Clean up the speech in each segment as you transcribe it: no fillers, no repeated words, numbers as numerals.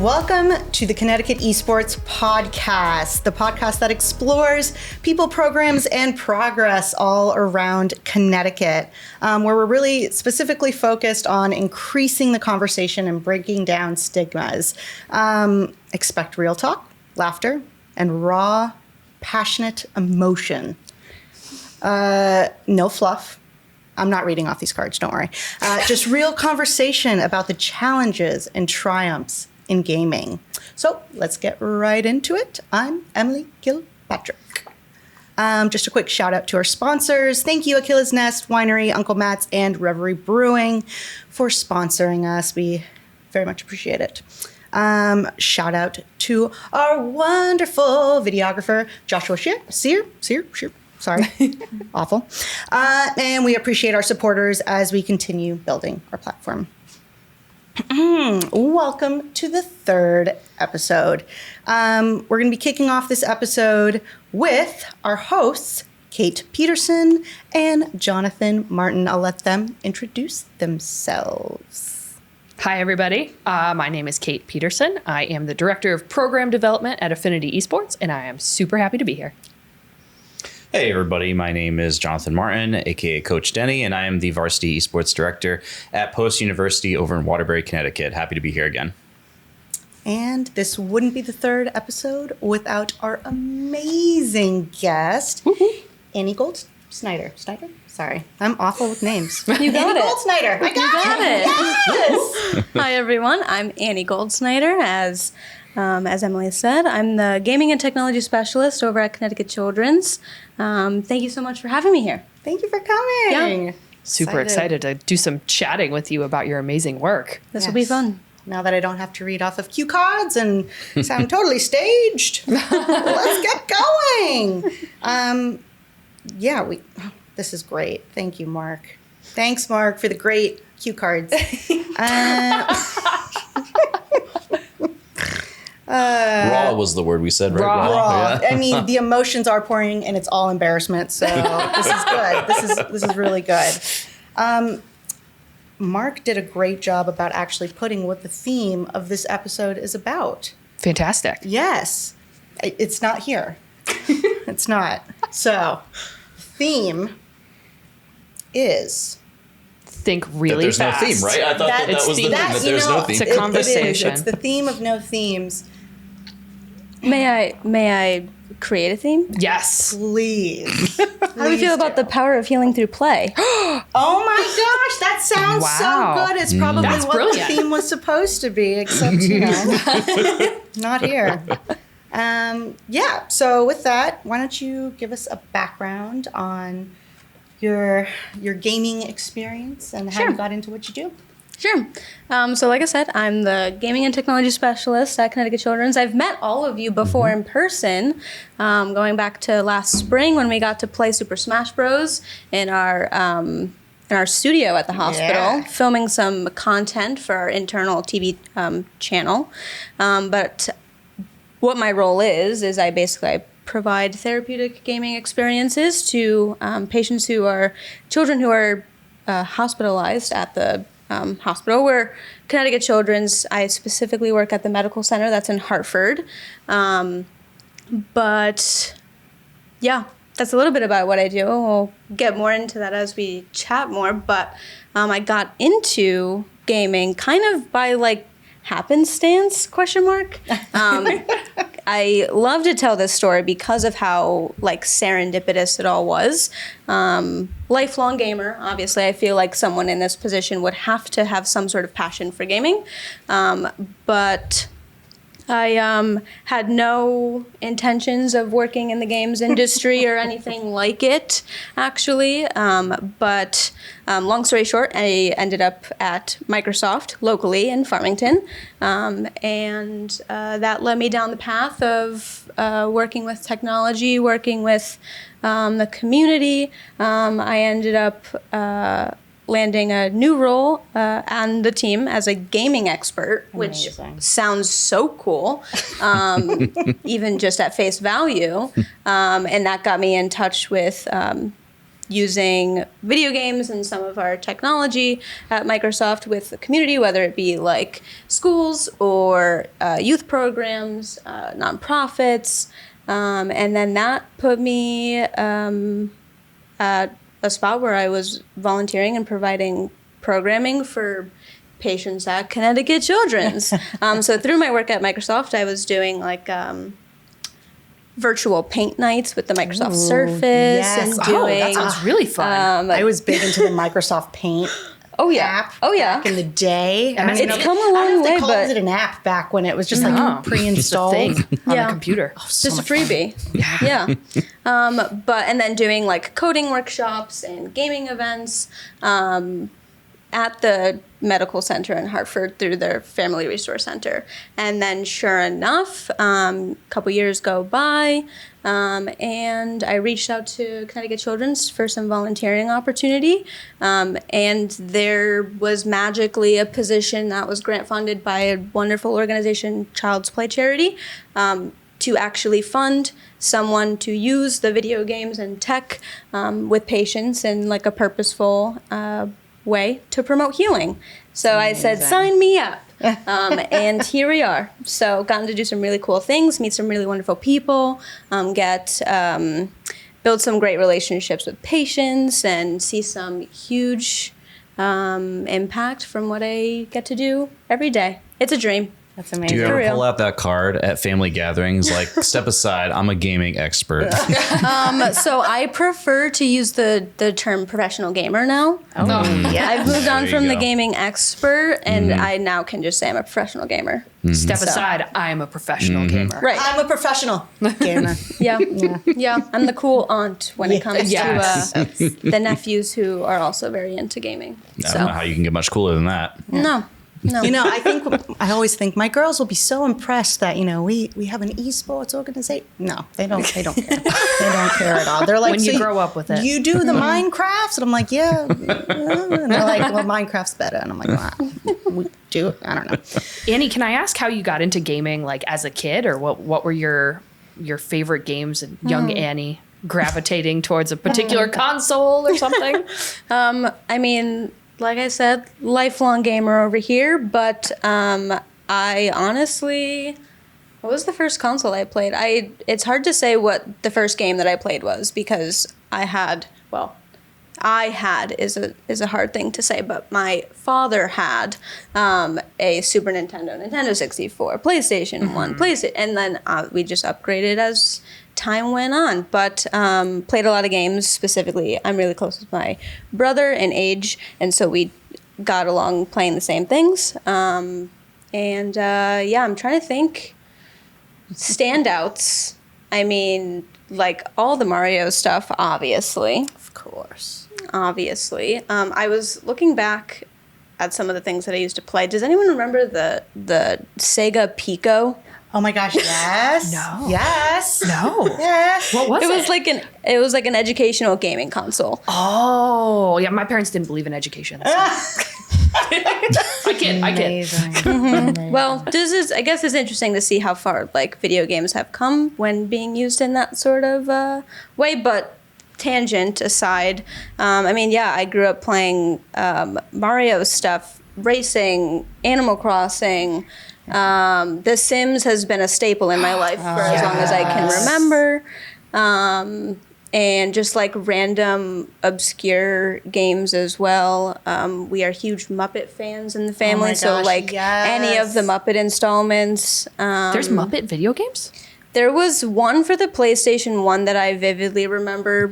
Welcome to the Connecticut Esports podcast, the podcast that explores people, programs, and progress all around Connecticut, where we're really specifically focused on increasing the conversation and breaking down stigmas. Expect real talk, laughter, and raw, passionate emotion. No fluff. I'm not reading off these cards, don't worry. Just real conversation about the challenges and triumphs in gaming. So let's get right into it. I'm Emily Kilpatrick. Just a quick shout out to our sponsors. Thank you, Achilles Nest Winery, Uncle Matt's, and Reverie Brewing for sponsoring us. We very much appreciate it. Shout out to our wonderful videographer, Joshua Sear. Sorry, awful. And we appreciate our supporters as we continue building our platform. Welcome to the third episode. We're going to be kicking off this episode with our hosts, Kate Peterson and Jonathan Martin. I'll let them introduce themselves. Hi, everybody. My name is Kate Peterson. I am the Director of Program Development at Affinity Esports, and I am super happy to be here. Hey everybody, my name is Jonathan Martin, aka Coach Denny, and I am the Varsity Esports Director at Post University over in Waterbury, Connecticut. Happy to be here again. And this wouldn't be the third episode without our amazing guest, Annie Goldsnider. Sorry, I'm awful with names. You got Annie it. Goldsnider. I got it. Yes. Hi, everyone. I'm Annie Goldsnider. As Emily said, I'm the Gaming and Technology Specialist over at Connecticut Children's. Thank you so much for having me here. Thank you for coming. Yeah. Super excited to do some chatting with you about your amazing work. This will be fun. Now that I don't have to read off of cue cards and sound totally staged, let's get going. This is great. Thank you, Mark. Thanks, Mark, for the great cue cards. Raw was the word we said, right? Raw. Yeah. I mean, the emotions are pouring, and it's all embarrassment. So this is good. This is really good. Mark did a great job about actually putting what the theme of this episode is about. Fantastic. Yes, it's not here. It's not. So, theme is. Think really there's fast. No theme, right? I thought that was the thing, that there's no theme. It's a conversation. It is. It's the theme of no themes. May I create a theme? Yes. Please. How do you feel about the power of healing through play? Oh my gosh, that sounds so good. It's probably That's what brilliant. the theme was supposed to be, except, not here. So with that, why don't you give us a background on your gaming experience and how you got into what you do? Sure. So like I said, I'm the Gaming and Technology Specialist at Connecticut Children's. I've met all of you before in person, going back to last spring when we got to play Super Smash Bros. in our studio at the hospital, filming some content for our internal TV channel. But what my role is I provide therapeutic gaming experiences to children who are hospitalized at the hospital. We're Connecticut Children's. I specifically work at the medical center that's in Hartford. But yeah, that's a little bit about what I do. We'll get more into that as we chat more. But I got into gaming kind of by happenstance, ? I love to tell this story because of how serendipitous it all was. Lifelong gamer, obviously. I feel like someone in this position would have to have some sort of passion for gaming. But I had no intentions of working in the games industry or anything like it, actually. But long story short, I ended up at Microsoft locally in Farmington. And that led me down the path of working with technology, working with the community. I ended up landing a new role on the team as a gaming expert, which sounds so cool, even just at face value. And that got me in touch with using video games and some of our technology at Microsoft with the community, whether it be like schools or youth programs, nonprofits. And then that put me at a spot where I was volunteering and providing programming for patients at Connecticut Children's. So through my work at Microsoft, I was doing like virtual paint nights with the Microsoft Surface and doing. That sounds really fun. I was big into the Microsoft Paint. App back in the day. I mean, it's come a long I don't know if way, they called but it an app back when it was just like pre-installed. Just a thing on Yeah. the computer. just a freebie. Yeah. But and then doing like coding workshops and gaming events at the medical center in Hartford through their Family Resource Center. And then sure enough, a couple years go by, and I reached out to Connecticut Children's for some volunteering opportunity. And there was magically a position that was grant funded by a wonderful organization, Child's Play Charity, to actually fund someone to use the video games and tech with patients in like a purposeful way to promote healing. So I said, sign me up. And here we are. So gotten to do some really cool things, meet some really wonderful people, build some great relationships with patients, and see some huge impact from what I get to do every day. It's a dream. That's Do amazing. you For ever real. pull out that card at family gatherings? Like, step aside, I'm a gaming expert. So I prefer to use the term professional gamer now. I've moved on There you from the go. gaming expert, and I now can just say I'm a professional gamer. Step So- aside, I am a professional gamer. Right. I'm a professional gamer. Yeah. Yeah. I'm the cool aunt when it comes Yes. to the nephews who are also very into gaming. I don't know So how you can get much cooler than that. no. You know, I always think my girls will be so impressed that, you know, we have an esports organization. No, they don't care. They don't care at all. They're like, When you "So grow up with it." You do the Minecrafts? And I'm like, yeah. And they're like, well, Minecraft's better. And I'm like, wow, we do it. I don't know. Annie, can I ask how you got into gaming, like as a kid, or what were your favorite games and young Annie gravitating towards a particular console or something? I mean, like I said, lifelong gamer over here, but I honestly, what was the first console I played? It's hard to say what the first game that I played was because I had is a hard thing to say, but my father had a Super Nintendo, Nintendo 64, PlayStation 1, PlayStation, and then we just upgraded as time went on, but played a lot of games. Specifically, I'm really close with my brother in age, and so we got along playing the same things. I'm trying to think standouts. I mean, like all the Mario stuff, obviously. Of course. Obviously. I was looking back at some of the things that I used to play. Does anyone remember the Sega Pico? Oh my gosh, yes. No. Yes. No. Yes. What was it? It was like an educational gaming console. Oh, yeah. My parents didn't believe in education. So. I kid. Amazing. Well, I guess it's interesting to see how far like video games have come when being used in that sort of way. But tangent aside, I grew up playing Mario stuff, racing, Animal Crossing. The Sims has been a staple in my life for as long as I can remember. And just like random obscure games as well. We are huge Muppet fans in the family, my so gosh, like any of the Muppet installments. There's Muppet video games? There was one for the PlayStation 1 that I vividly remember.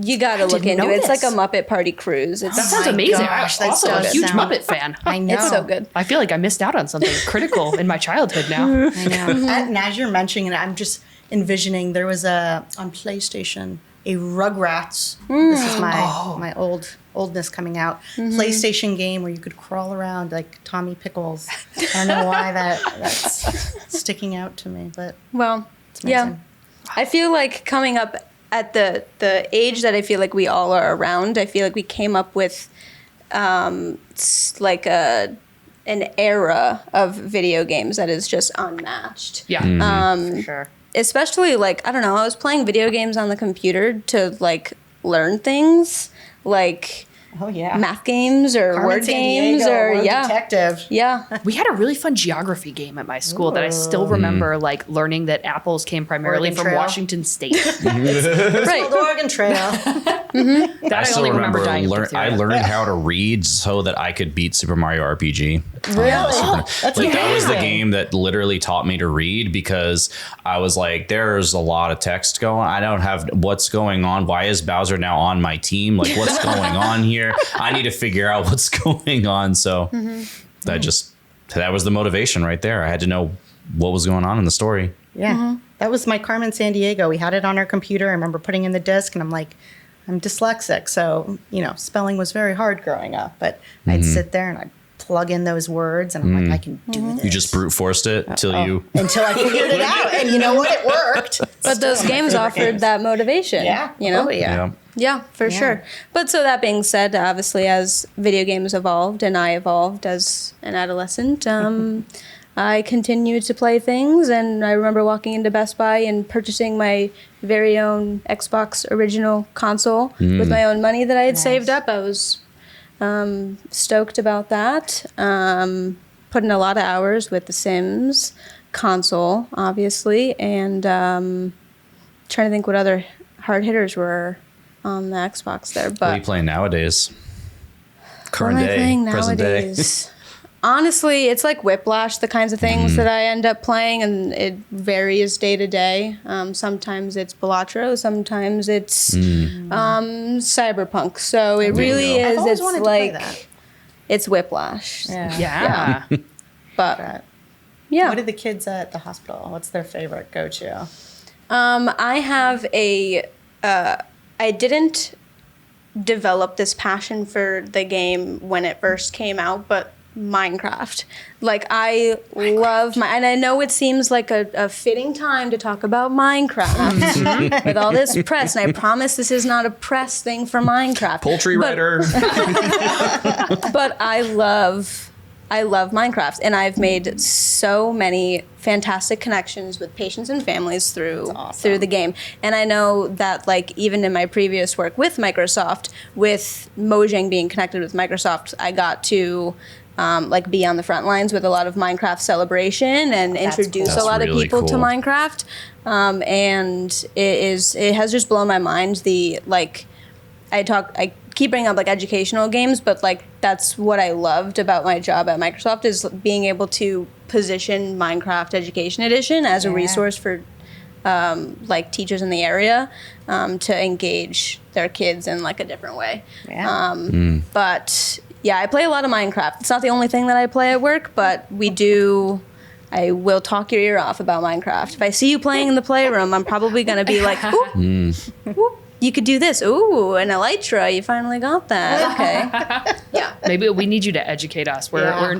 You got to look didn't into know it. It's like this. a Muppet Party Cruise. That sounds amazing. gosh, I'm that also a does huge sound- Muppet fan. I know. It's so good. I feel like I missed out on something critical in my childhood now. I know. And as you're mentioning it, I'm just envisioning there was on PlayStation a Rugrats. This is my oldness coming out. PlayStation game where you could crawl around like Tommy Pickles. I don't know why that's sticking out to me, but Well, it's amazing. I feel like coming up at the age that I feel like we all are around, I feel like we came up with like an era of video games that is just unmatched. Yeah. For sure. Especially like, I don't know, I was playing video games on the computer to like learn things like Oh yeah. math games or Carmen word games Sandiego, or Detective. Yeah. We had a really fun geography game at my school that I still remember, like learning that apples came primarily Oregon from Trail. Washington State. Right. The Oregon Trail. That I still only remember remember diaphtheria. I learned how to read so that I could beat Super Mario RPG. Really? That's Like that was the amazing. game that literally taught me to read, because I was like, there's a lot of text going. I don't have what's going on. Why is Bowser now on my team? Like, what's going on here? I need to figure out what's going on. So that was the motivation right there. I had to know what was going on in the story. Yeah. That was my Carmen Sandiego. We had it on our computer. I remember putting in the disk, and I'm like, I'm dyslexic. So, spelling was very hard growing up. But I'd sit there and I'd plug in those words, and I'm like, I can do this. You just brute forced it until Until I figured it out. And you know what? It worked. But those games offered that motivation. Yeah. You know? Oh, yeah. Yeah, for sure. But so that being said, obviously, as video games evolved and I evolved as an adolescent, I continued to play things. And I remember walking into Best Buy and purchasing my very own Xbox original console with my own money that I had saved up. I was stoked about that. Put in a lot of hours with The Sims console, obviously, and trying to think what other hard hitters were on the Xbox there. what are you But playing nowadays? Current what am I day, playing present day. nowadays? Honestly, it's like Whiplash, the kinds of things that I end up playing, and it varies day to day. Sometimes it's Balatro, sometimes it's Cyberpunk. So it There you really go. I've is. always It's wanted to play like that. it's Whiplash. Yeah. But yeah, What did the kids at the hospital, what's their favorite go-to? I have I didn't develop this passion for the game when it first came out, but Minecraft. Like, I love and I know it seems like a fitting time to talk about Minecraft with all this press, and I promise this is not a press thing for Minecraft. Poultry writer. But I love Minecraft, and I've made so many fantastic connections with patients and families through the game. And I know that, like, even in my previous work with Microsoft, with Mojang being connected with Microsoft, I got to be on the front lines with a lot of Minecraft celebration and introduce cool. a lot That's of really people to cool. Minecraft. And it has just blown my mind. I keep bringing up like educational games, but like that's what I loved about my job at Microsoft, is being able to position Minecraft Education Edition as a resource for like teachers in the area to engage their kids in like a different way. Yeah. But yeah, I play a lot of Minecraft. It's not the only thing that I play at work, but I will talk your ear off about Minecraft. If I see you playing in the playroom, I'm probably going to be like, ooh, ooh, you could do this. Ooh, an elytra, you finally got that. Okay. Yeah. Maybe we need you to educate us. We're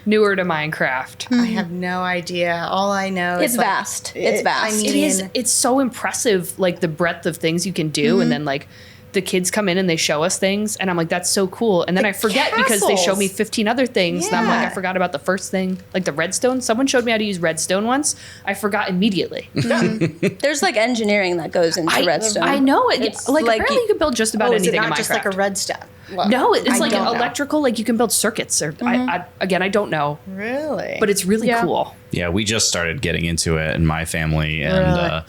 newer to Minecraft. I have no idea. All I know It's is like, vast. It's vast. I mean, It is. It's so impressive, like the breadth of things you can do, and then like the kids come in and they show us things, and I'm like, that's so cool. And then I forget because they show me 15 other things, and I'm like, Yeah. I forgot about the first thing, like the redstone. Someone showed me how to use redstone once. I forgot immediately. There's like engineering that goes into redstone. I know it. It's Like like apparently you can build just about is it anything in not Minecraft. just like a redstone? Well, No, it's I like don't know. electrical. Like you can build circuits, or I don't know, Really? but it's really Yeah. cool. Yeah, we just started getting into it in my family, and Really?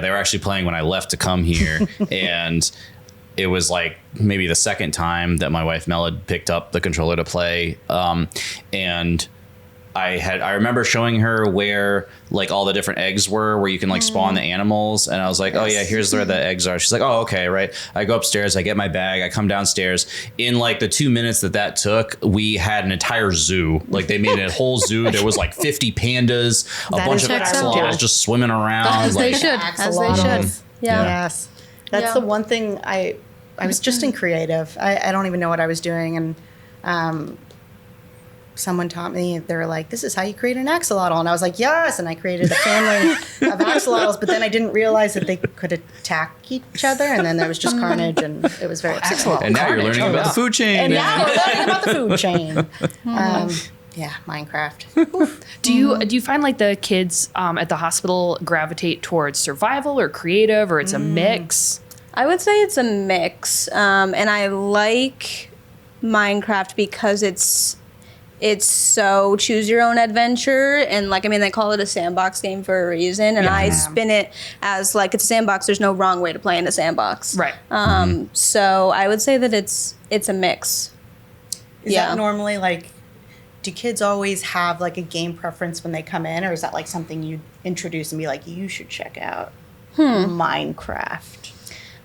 they were actually playing when I left to come here, and it was like maybe the second time that my wife Mel had picked up the controller to play, and I remember showing her where like all the different eggs were, where you can like spawn the animals, and I was like, oh yeah, here's where the eggs are. She's like, oh okay, right. I go upstairs, I get my bag, I come downstairs. In like the 2 minutes that took, we had an entire zoo. Like they made a whole zoo. There was like 50 pandas, a That bunch is of what I axolotls did. just swimming around. As they like, should. As they should. Yeah. Yes. That's Yeah. the one thing I was just in creative. I don't even know what I was doing. And someone taught me, they were like, this is how you create an axolotl. And I was like, yes. And I created a family of axolotls. But then I didn't realize that they could attack each other. And then there was just carnage. And it was very exciting. and now you're learning about the food chain. And now we're learning about the food chain. Yeah, Minecraft. Do you find like the kids at the hospital gravitate towards survival or creative, or it's a mix? I would say it's a mix, and I like Minecraft because it's so choose your own adventure, and like, I mean, they call it a sandbox game for a reason, and I spin it as like, it's a sandbox. There's no wrong way to play in a sandbox. Right. So I would say that it's a mix. Is that normally like, do kids always have like a game preference when they come in, or is that like something you introduce and be like, you should check out Minecraft?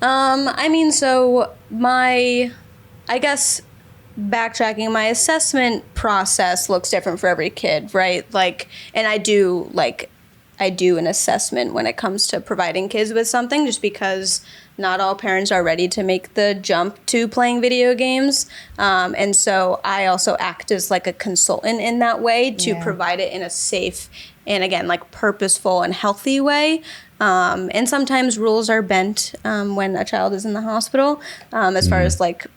I mean, so I guess backtracking, my assessment process looks different for every kid, right? Like, and I do an assessment when it comes to providing kids with something, just because not all parents are ready to make the jump to playing video games. And so I also act as like a consultant in that way to provide it in a safe and, again, like purposeful and healthy way. And sometimes rules are bent when a child is in the hospital, as far as like,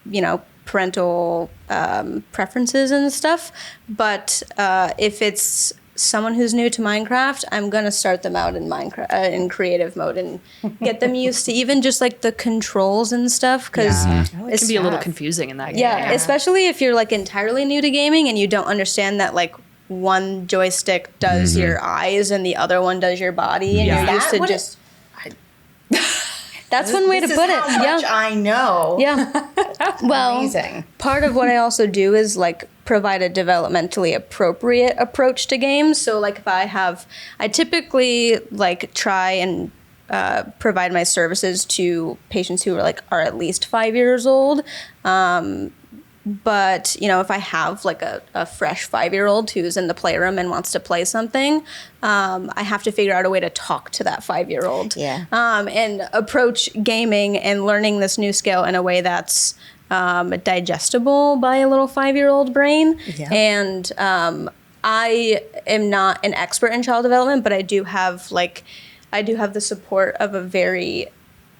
parental preferences and stuff. But if it's someone who's new to Minecraft, I'm gonna start them out in Minecraft in creative mode and get them used to even just like the controls and stuff, because It can be a little confusing in that game. yeah, especially if you're like entirely new to gaming and you don't understand that like one joystick does your eyes and the other one does your body, and you're used to just. That's one way to put it. How much I know. Yeah. Well, Amazing. part of what I also do is like provide a developmentally appropriate approach to games. So like if I typically like try and provide my services to patients who are at least 5 years old. But, if I have like a fresh 5-year-old who's in the playroom and wants to play something, I have to figure out a way to talk to that 5-year-old. Yeah. And approach gaming and learning this new skill in a way that's digestible by a little 5-year-old brain. Yeah. And I am not an expert in child development, but I do have the support of a very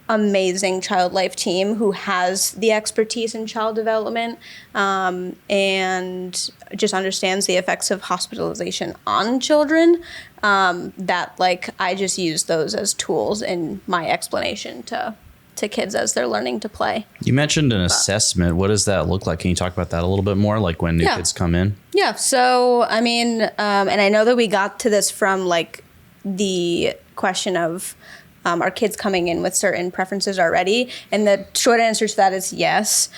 amazing child life team who has the expertise in child development, and just understands the effects of hospitalization on children, that like I just use those as tools in my explanation to kids as they're learning to play. You mentioned an assessment. What does that look like? Can you talk about that a little bit more, like when new kids come in? Yeah, so I mean, and I know that we got to this from like the question of are kids coming in with certain preferences already? And the short answer to that is yes.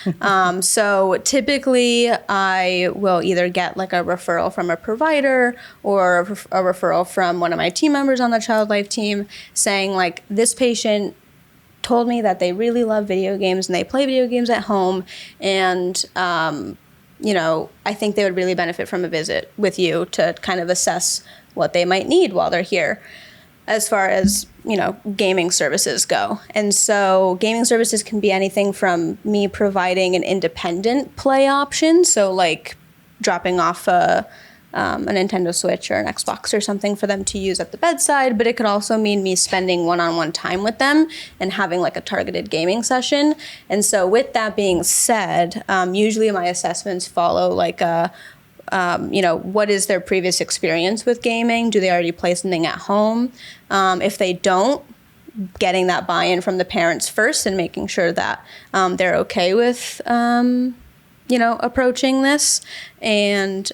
So typically I will either get like a referral from a provider or a referral from one of my team members on the child life team saying like, this patient told me that they really love video games and they play video games at home, and I think they would really benefit from a visit with you to kind of assess what they might need while they're here, as far as, gaming services go. And so gaming services can be anything from me providing an independent play option, so like dropping off a Nintendo Switch or an Xbox or something for them to use at the bedside, but it could also mean me spending one-on-one time with them and having like a targeted gaming session. And so with that being said, usually my assessments follow like what is their previous experience with gaming? Do they already play something at home? If they don't, getting that buy-in from the parents first and making sure that they're okay with, approaching this. And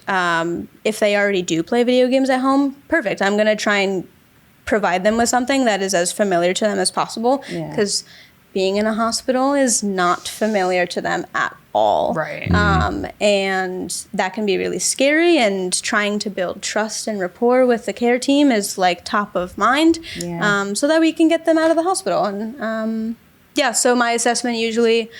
if they already do play video games at home, perfect. I'm going to try and provide them with something that is as familiar to them as possible, because being in a hospital is not familiar to them at all. Right. And that can be really scary, and trying to build trust and rapport with the care team is like top of mind, so that we can get them out of the hospital. And so my assessment usually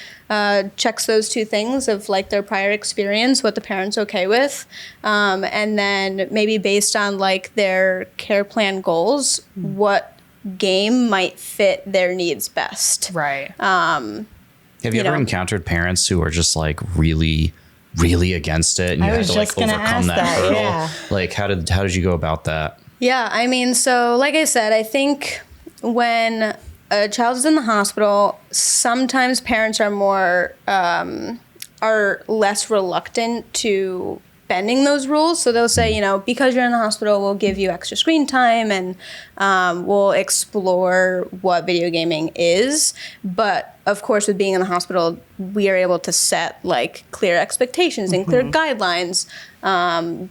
checks those two things of like their prior experience, what the parent's okay with, and then maybe based on like their care plan goals, what game might fit their needs best. Right. Have you ever encountered parents who are just like really, really against it, and you had to like overcome that hurdle? Yeah. Like how did you go about that? Yeah, I mean, so like I said, I think when a child is in the hospital, sometimes parents are less reluctant to bending those rules. So they'll say, because you're in the hospital, we'll give you extra screen time and we'll explore what video gaming is. But of course, with being in the hospital, we are able to set like clear expectations and clear guidelines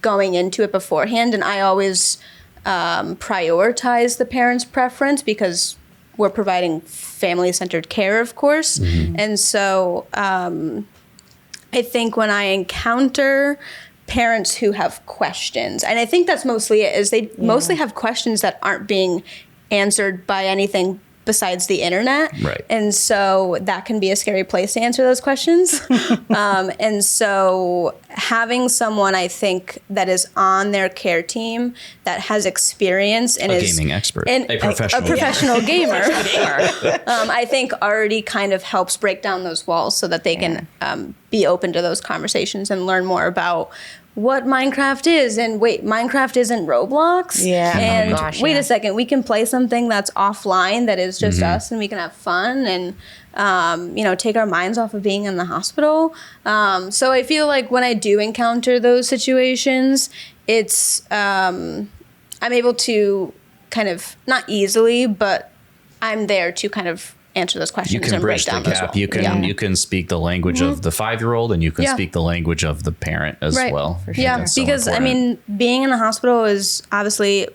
going into it beforehand. And I always prioritize the parent's preference because we're providing family-centered care, of course. And so I think when I encounter parents who have questions, and I think that's mostly it, is they mostly have questions that aren't being answered by anything besides the internet. Right. And so that can be a scary place to answer those questions. And so having someone, I think, that is on their care team that has experience and A is gaming expert. and A professional gamer, Gamer. I think already kind of helps break down those walls so that they can be open to those conversations and learn more about what Minecraft is. And wait, Minecraft isn't Roblox? Yeah. And Oh my gosh, wait yeah. a second, we can play something that's offline that is just us and we can have fun and, take our minds off of being in the hospital. So I feel like when I do encounter those situations, it's, I'm able to kind of, not easily, but I'm there to kind of answer those questions You can and break bridge the down those gap. walls. You can speak the language of the 5-year-old, and you can Yeah. speak the language of the parent as Right. well. I think Yeah, that's so because important. I mean, being in the hospital is obviously,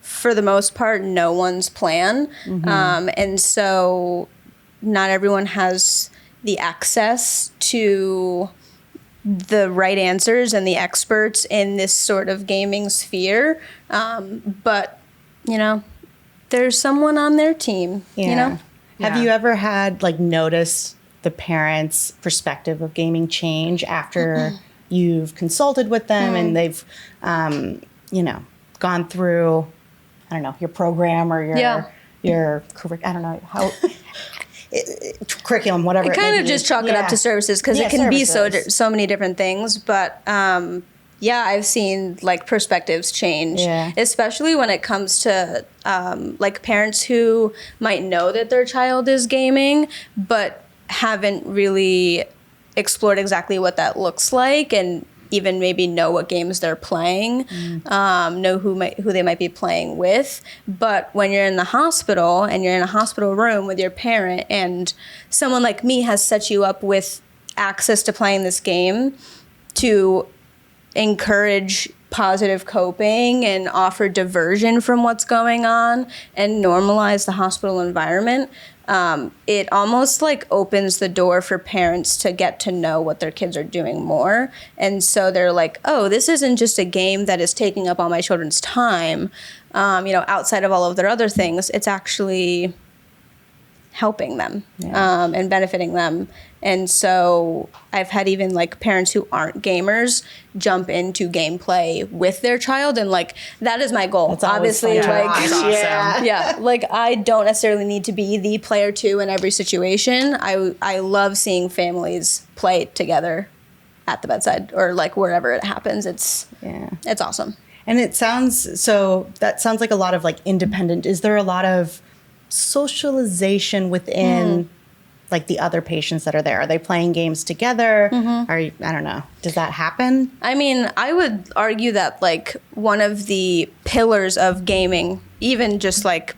for the most part, no one's plan, and so not everyone has the access to the right answers and the experts in this sort of gaming sphere. But there's someone on their team. Have you ever had notice the parents' perspective of gaming change after you've consulted with them and they've, gone through, I don't know, your program or your curriculum, whatever. I kind of just chalk it up to services because it can be so many different things. But I've seen perspectives change, especially when it comes to parents who might know that their child is gaming, but haven't really explored exactly what that looks like, and even maybe know what games they're playing, know who they might be playing with. But when you're in the hospital and you're in a hospital room with your parent, and someone like me has set you up with access to playing this game to encourage positive coping and offer diversion from what's going on and normalize the hospital environment, it almost opens the door for parents to get to know what their kids are doing more. And so they're like, oh, this isn't just a game that is taking up all my children's time, outside of all of their other things. It's actually helping them and benefiting them. And so I've had even parents who aren't gamers jump into gameplay with their child, and that is my goal. That's always Obviously, fun to watch. I don't necessarily need to be the player 2 in every situation. I love seeing families play together at the bedside or wherever it happens. It's awesome. And that sounds like a lot of independent. Is there a lot of socialization within the other patients that are there? Are they playing games together? I don't know. Does that happen? I mean, I would argue that one of the pillars of gaming, even just the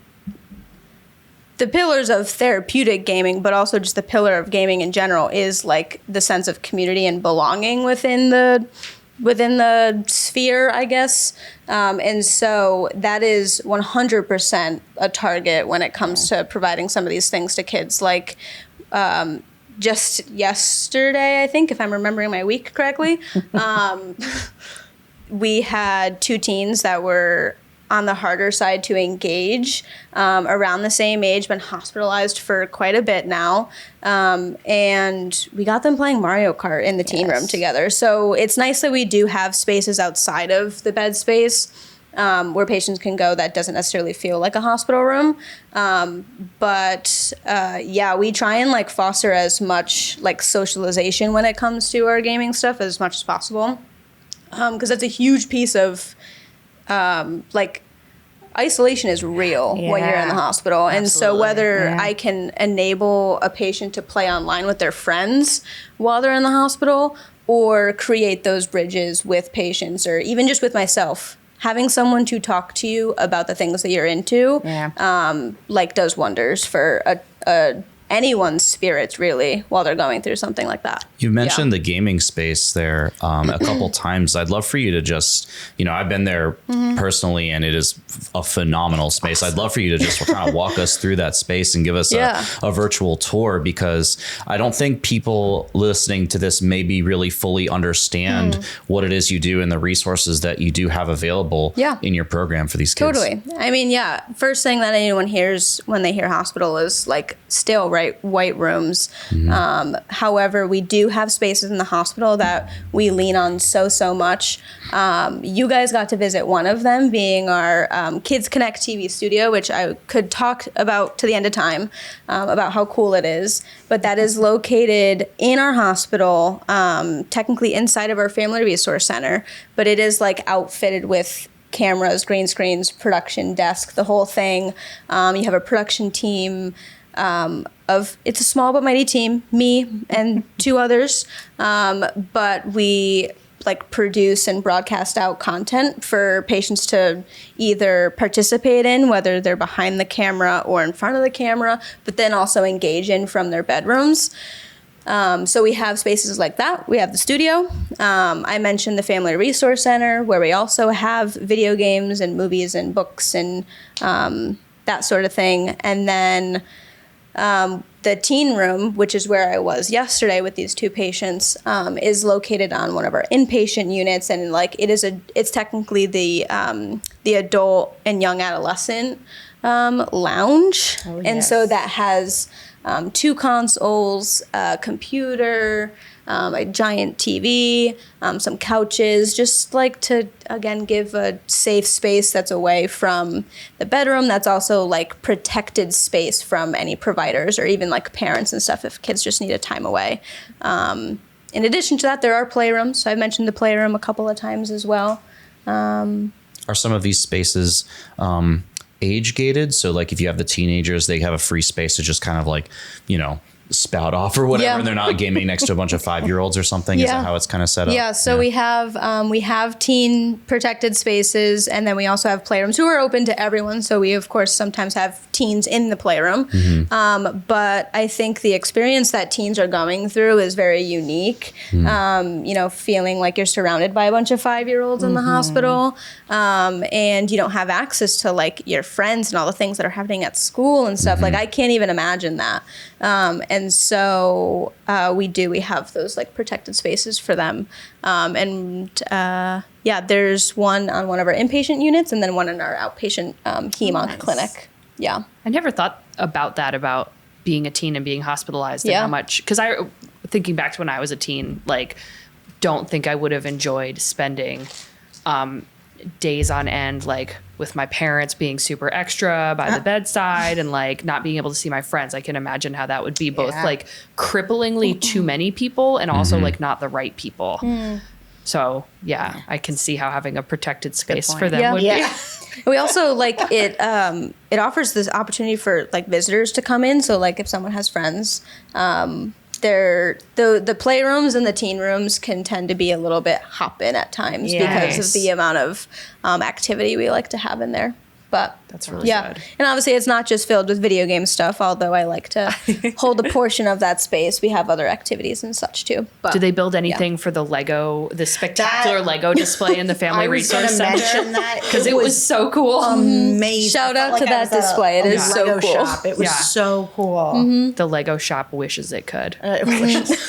pillars of therapeutic gaming, but also just the pillar of gaming in general, is the sense of community and belonging within the sphere, I guess. And so that is 100% a target when it comes to providing some of these things to kids. Just yesterday, I think, if I'm remembering my week correctly, we had 2 teens that were on the harder side to engage, around the same age, been hospitalized for quite a bit now. And we got them playing Mario Kart in the teen room together. So it's nice that we do have spaces outside of the bed space, where patients can go that doesn't necessarily feel like a hospital room. But we try and foster as much socialization when it comes to our gaming stuff as much as possible. Because that's a huge piece of, isolation is real when you're in the hospital. And so whether I can enable a patient to play online with their friends while they're in the hospital, or create those bridges with patients, or even just with myself, having someone to talk to you about the things that you're into, like does wonders for anyone's spirits, really, while they're going through something like that. You mentioned the gaming space there a couple times. I'd love for you to just, I've been there personally, and it is a phenomenal space. I'd love for you to just kind of walk us through that space and give us a virtual tour, because I don't think people listening to this maybe really fully understand what it is you do and the resources that you do have available in your program for these kids. Totally. I mean, first thing that anyone hears when they hear hospital is like still white rooms. However, we do have spaces in the hospital that we lean on so much. You guys got to visit one of them, being our Kids Connect TV studio, which I could talk about to the end of time, about how cool it is. But that is located in our hospital, technically inside of our Family Resource Center, but it is like outfitted with cameras, green screens, production desk, the whole thing. You have a production team it's a small but mighty team, me and 2 others, but we like produce and broadcast out content for patients to either participate in, whether they're behind the camera or in front of the camera, but then also engage in from their bedrooms. So we have spaces like that. We have the studio. I mentioned the Family Resource Center, where we also have video games and movies and books and that sort of thing. And then the teen room, which is where I was yesterday with these 2 patients, is located on one of our inpatient units, and like it's technically the adult and young adolescent lounge, and so that has 2 consoles, a computer, a giant TV, some couches, just like to, again, give a safe space that's away from the bedroom. That's also like protected space from any providers or even like parents and stuff if kids just need a time away. In addition to that, there are playrooms. So I've mentioned the playroom a couple of times as well. Are some of these spaces age gated? So like if you have the teenagers, they have a free space to just kind of like, spout off or whatever, and they're not gaming next to a bunch of 5-year-olds or something. Is that how it's kind of set up? Yeah, so we have teen protected spaces, and then we also have playrooms who are open to everyone. So we of course sometimes have teens in the playroom. But I think the experience that teens are going through is very unique. Feeling like you're surrounded by a bunch of 5-year-olds in the hospital, and you don't have access to like your friends and all the things that are happening at school and stuff. Like I can't even imagine that. And so we have those like protected spaces for them. There's one on one of our inpatient units and then one in our outpatient heme-onc clinic. Yeah. I never thought about that, about being a teen and being hospitalized and how much, because thinking back to when I was a teen, like don't think I would have enjoyed spending days on end, like with my parents being super extra by the bedside and like not being able to see my friends. I can imagine how that would be both like cripplingly too many people and also like not the right people. So I can see how having a protected space for them would be. We also like it offers this opportunity for like visitors to come in. So like if someone has friends, the playrooms and the teen rooms can tend to be a little bit hop-in at times because of the amount of activity we like to have in there. But that's really good. And obviously it's not just filled with video game stuff, although I like to hold a portion of that space. We have other activities and such too. But do they build anything for the spectacular Lego display in the Family Resource Center? Because it was so cool. Amazing. Shout out to that display. It is so cool. Shop. It was so cool. The Lego shop wishes it could.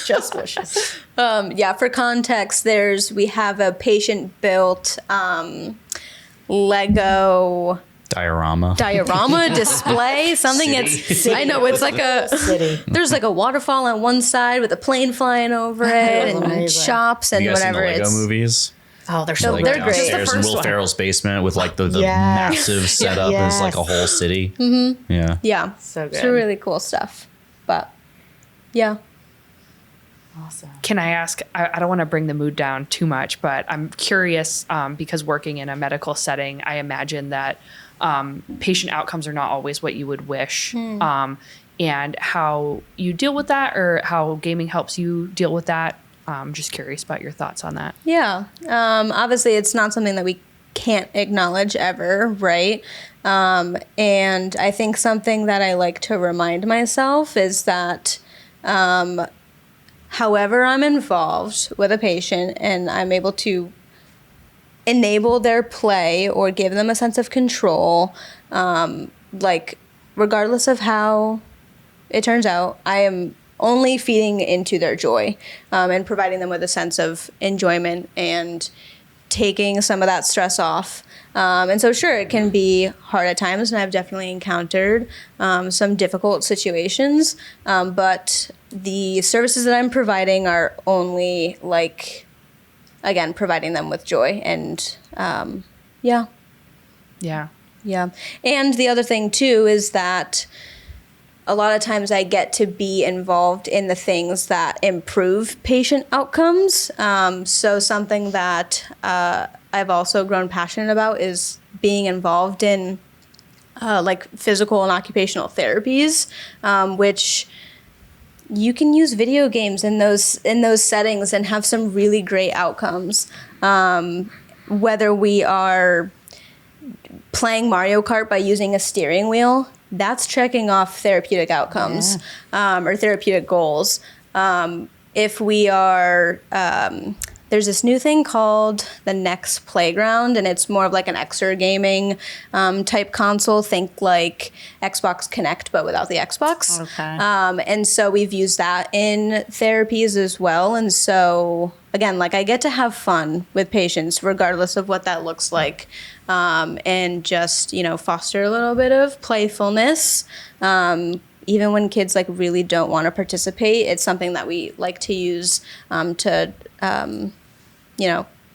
Just wishes. For context, we have a patient-built Lego diorama display, something City. I know it's like there's like a waterfall on one side with a plane flying over it and shops and You guys whatever. seen the Lego movies? Oh, they're So so they're good. great. Downstairs Just the in first Will one. Ferrell's basement with like the massive setup is like a whole city. Yeah, So good. it's really cool stuff. But Awesome. Can I ask, I don't want to bring the mood down too much, but I'm curious because working in a medical setting, I imagine that patient outcomes are not always what you would wish. And how you deal with that, or how gaming helps you deal with that. I'm just curious about your thoughts on that. Yeah. Obviously, it's not something that we can't acknowledge ever, right? And I think something that I like to remind myself is that however I'm involved with a patient and I'm able to enable their play or give them a sense of control, like regardless of how it turns out, I am only feeding into their joy and providing them with a sense of enjoyment and taking some of that stress off. And so sure, it can be hard at times, and I've definitely encountered some difficult situations, but the services that I'm providing are only like, again, providing them with joy. And yeah. And the other thing too is that a lot of times I get to be involved in the things that improve patient outcomes. So something that I've also grown passionate about is being involved in like physical and occupational therapies, which you can use video games in those settings and have some really great outcomes. Whether we are playing Mario Kart by using a steering wheel, that's checking off therapeutic outcomes or therapeutic goals. If we are, there's this new thing called the Next Playground, and it's more of like an exergaming type console. Think like Xbox Connect, but without the Xbox. Okay. And so we've used that in therapies as well. And so, again, like I get to have fun with patients, regardless of what that looks like. And just, foster a little bit of playfulness. Even when kids like really don't want to participate, it's something that we like to use to,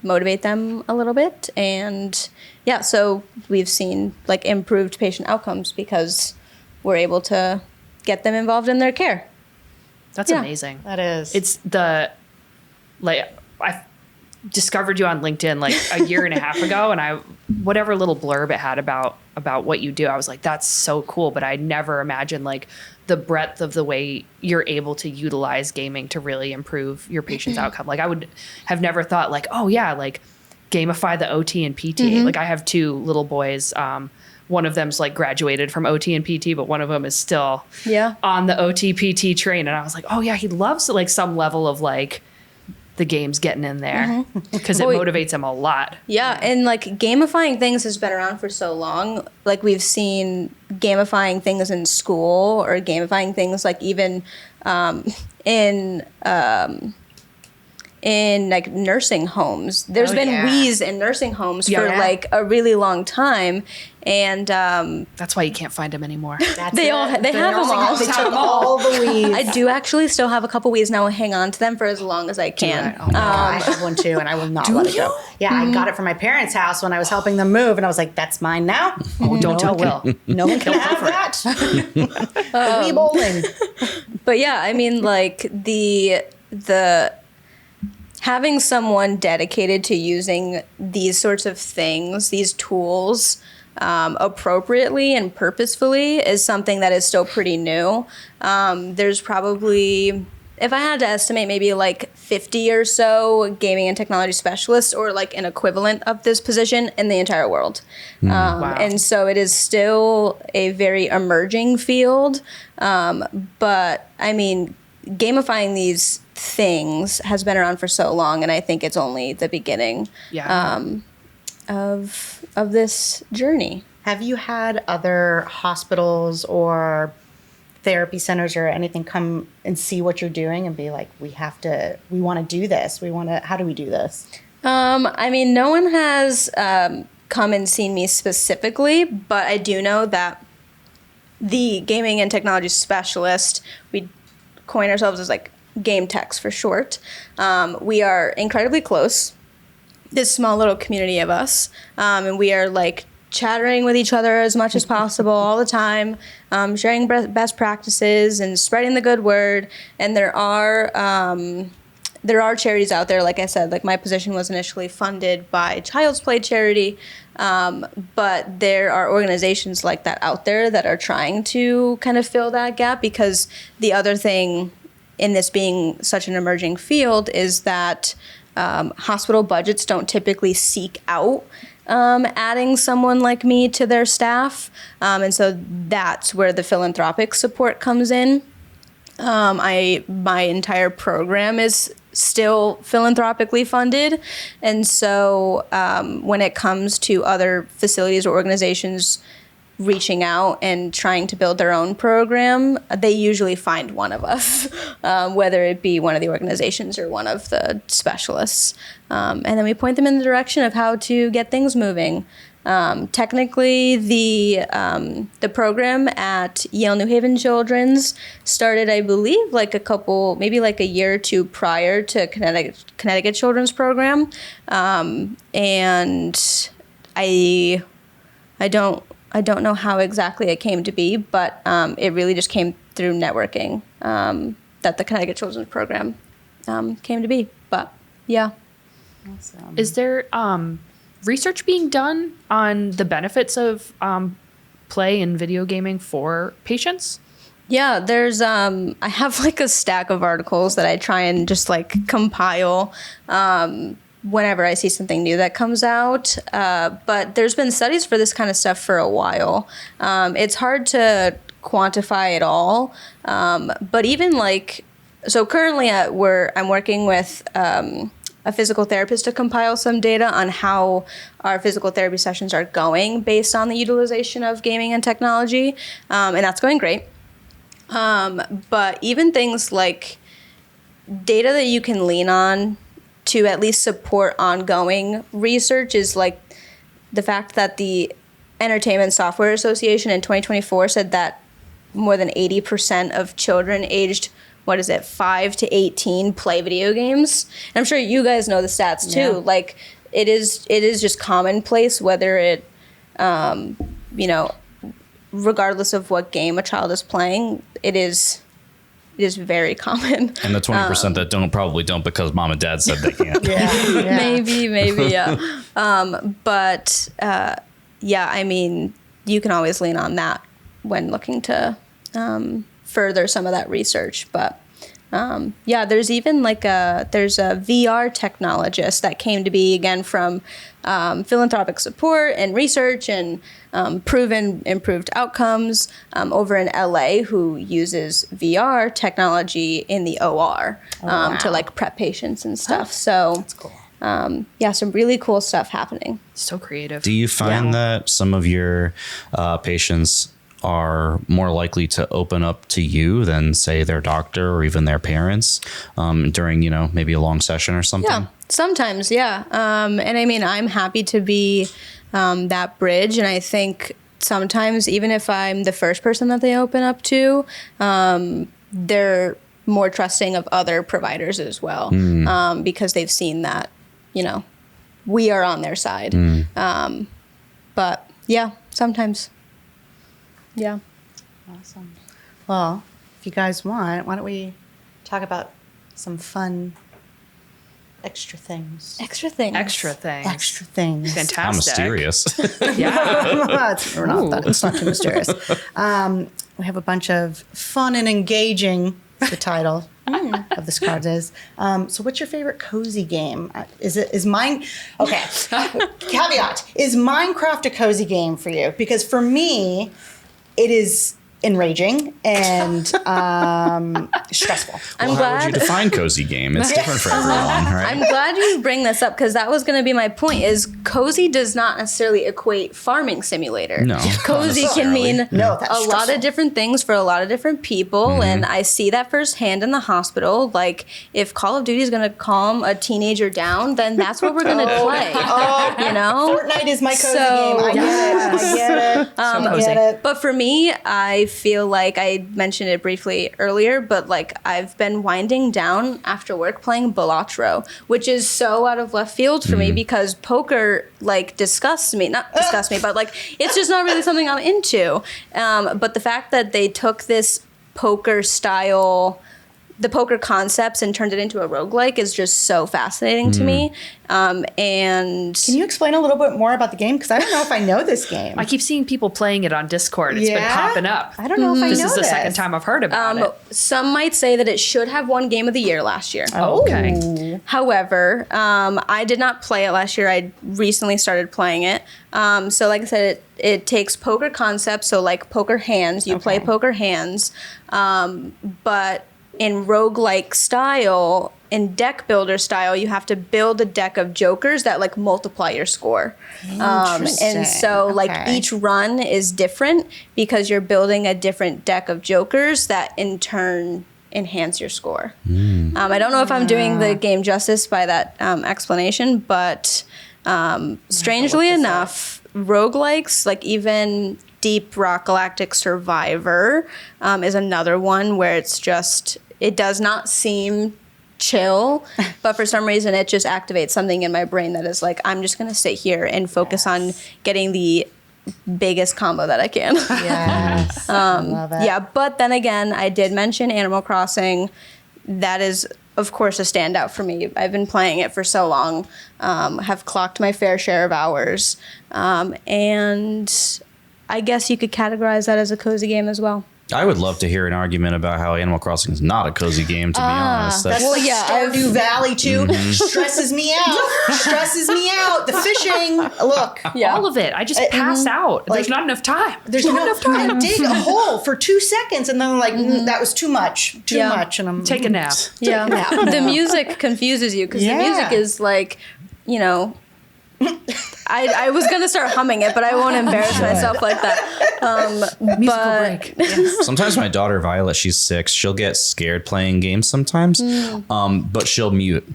motivate them a little bit. And yeah, so we've seen like improved patient outcomes because we're able to get them involved in their care. That's amazing. That is. It's I discovered you on LinkedIn like a year and a half ago, and whatever little blurb it had about what you do, I was like, that's so cool. But I never imagined like the breadth of the way you're able to utilize gaming to really improve your patient's outcome. Like I would have never thought like, oh yeah, like gamify the OT and PT. Like I have two little boys. One of them's like graduated from OT and PT, but one of them is still on the OT PT train. And I was like, oh yeah, he loves like some level of like the game's getting in there because it motivates him a lot. Yeah, and like gamifying things has been around for so long. Like we've seen gamifying things in school or gamifying things like even in like nursing homes. There's been Wii's in nursing homes for like a really long time. And that's why you can't find them anymore. They have them all. They took all the Wii's. I do actually still have a couple Wii's now. I hang on to them for as long as I can. Oh my God, I have one too, and I will not let it go. Yeah, I got it from my parents' house when I was helping them move, and I was like, "That's mine now." Oh, don't tell Will. No one can have that. Wii bowling. But yeah, I mean, like the having someone dedicated to using these sorts of things, these tools, appropriately and purposefully is something that is still pretty new. There's probably, if I had to estimate, maybe like 50 or so gaming and technology specialists or like an equivalent of this position in the entire world. Wow. And so it is still a very emerging field. But I mean, gamifying these things has been around for so long, and I think it's only the beginning of this journey. Have you had other hospitals or therapy centers or anything come and see what you're doing and be like, we want to do this. How do we do this? I mean, no one has come and seen me specifically, but I do know that the gaming and technology specialist, we coin ourselves as like game techs for short. We are incredibly close, this small little community of us, and we are like chattering with each other as much as possible all the time, sharing best practices and spreading the good word. And there are there are charities out there, like I said, like my position was initially funded by Child's Play charity, but there are organizations like that out there that are trying to kind of fill that gap, because the other thing in this being such an emerging field is that hospital budgets don't typically seek out adding someone like me to their staff. And so that's where the philanthropic support comes in. My entire program is still philanthropically funded. And so when it comes to other facilities or organizations reaching out and trying to build their own program, they usually find one of us, whether it be one of the organizations or one of the specialists. And then we point them in the direction of how to get things moving. Technically, the program at Yale New Haven Children's started, I believe, maybe like a year or two prior to Connecticut Children's program. And I don't know how exactly it came to be, but it really just came through networking that the Connecticut Children's program came to be. But yeah. Awesome. Is there research being done on the benefits of play and video gaming for patients? Yeah, there's I have like a stack of articles that I try and just like compile whenever I see something new that comes out. But there's been studies for this kind of stuff for a while. It's hard to quantify it all. But even so currently I'm working with a physical therapist to compile some data on how our physical therapy sessions are going based on the utilization of gaming and technology. And that's going great. But even things like data that you can lean on to at least support ongoing research is like the fact that the Entertainment Software Association in 2024 said that more than 80% of children aged 5 to 18 play video games. And I'm sure you guys know the stats too. Yeah. Like it is just commonplace, whether it, regardless of what game a child is playing, it is very common. And the 20% that probably don't because mom and dad said they can't. Yeah. Maybe, yeah. But I mean, you can always lean on that when looking to further some of that research. But there's even there's a VR technologist that came to be, again, from philanthropic support and research and proven improved outcomes over in LA, who uses VR technology in the OR to like prep patients and stuff. So That's cool. Some really cool stuff happening. So creative. Do you find that some of your patients are more likely to open up to you than, say, their doctor or even their parents during, maybe a long session or something? Yeah, sometimes, yeah. And I mean, I'm happy to be that bridge. And I think sometimes, even if I'm the first person that they open up to, they're more trusting of other providers as well, because they've seen that, we are on their side. But yeah, sometimes. Yeah. Awesome. Well, if you guys want, why don't we talk about some fun extra things? Extra things. Extra things. Fantastic. How Fantastic. mysterious. Yeah. It's not too mysterious. We have a bunch of fun and engaging, the title of this card is. So what's your favorite cozy game? Is mine, okay, caveat, is Minecraft a cozy game for you? Because for me, it is enraging and stressful. How would you define cozy game? It's different for everyone, right? I'm glad you bring this up, because that was going to be my point, is cozy does not necessarily equate farming simulator. No. Cozy can mean No, that's a lot stressful. of different things for a lot of different people. And I see that firsthand in the hospital. Like, if Call of Duty is going to calm a teenager down, then that's what we're going to play. Fortnite is my cozy game. I get it. I get it. But for me, I feel like I mentioned it briefly earlier, but like I've been winding down after work playing Balatro, which is so out of left field for me because poker like disgusts me. Not disgusts me, but like it's just not really something I'm into. But the fact that they took this poker style the poker concepts and turned it into a roguelike is just so fascinating to me. And can you explain a little bit more about the game? Because I don't know if I know this game. I keep seeing people playing it on Discord. It's been popping up. I don't know if I know this. Is the second time I've heard about it. some might say that it should have won Game of the Year last year. Oh, okay. However, I did not play it last year. I recently started playing it. So like I said, it takes poker concepts, so like poker hands. You play poker hands, but in roguelike style, in deck builder style, you have to build a deck of jokers that like multiply your score. And so like each run is different because you're building a different deck of jokers that in turn enhance your score. I don't know if I'm doing the game justice by that explanation, but strangely enough, roguelikes, like even Deep Rock Galactic Survivor is another one where it's just, it does not seem chill, but for some reason it just activates something in my brain that is like, I'm just going to sit here and focus on getting the biggest combo that I can. Yes. I love it. Yeah, but then again, I did mention Animal Crossing. That is, of course, a standout for me. I've been playing it for so long, have clocked my fair share of hours, and I guess you could categorize that as a cozy game as well. I would love to hear an argument about how Animal Crossing is not a cozy game, to be honest. That's Well, yeah, Stardew Valley too. Stresses me out. Stresses me out. The fishing. Look. Yeah. All of it. I just pass out. There's not enough time. There's not enough time. I dig a hole for 2 seconds and then I'm like, that was too much. Too much. And I'm Take a nap. Yeah, the music confuses you because the music is like, you know, I was gonna start humming it, but I won't embarrass myself like that. Musical break. Sometimes my daughter Violet, she's 6, she'll get scared playing games sometimes, but she'll mute.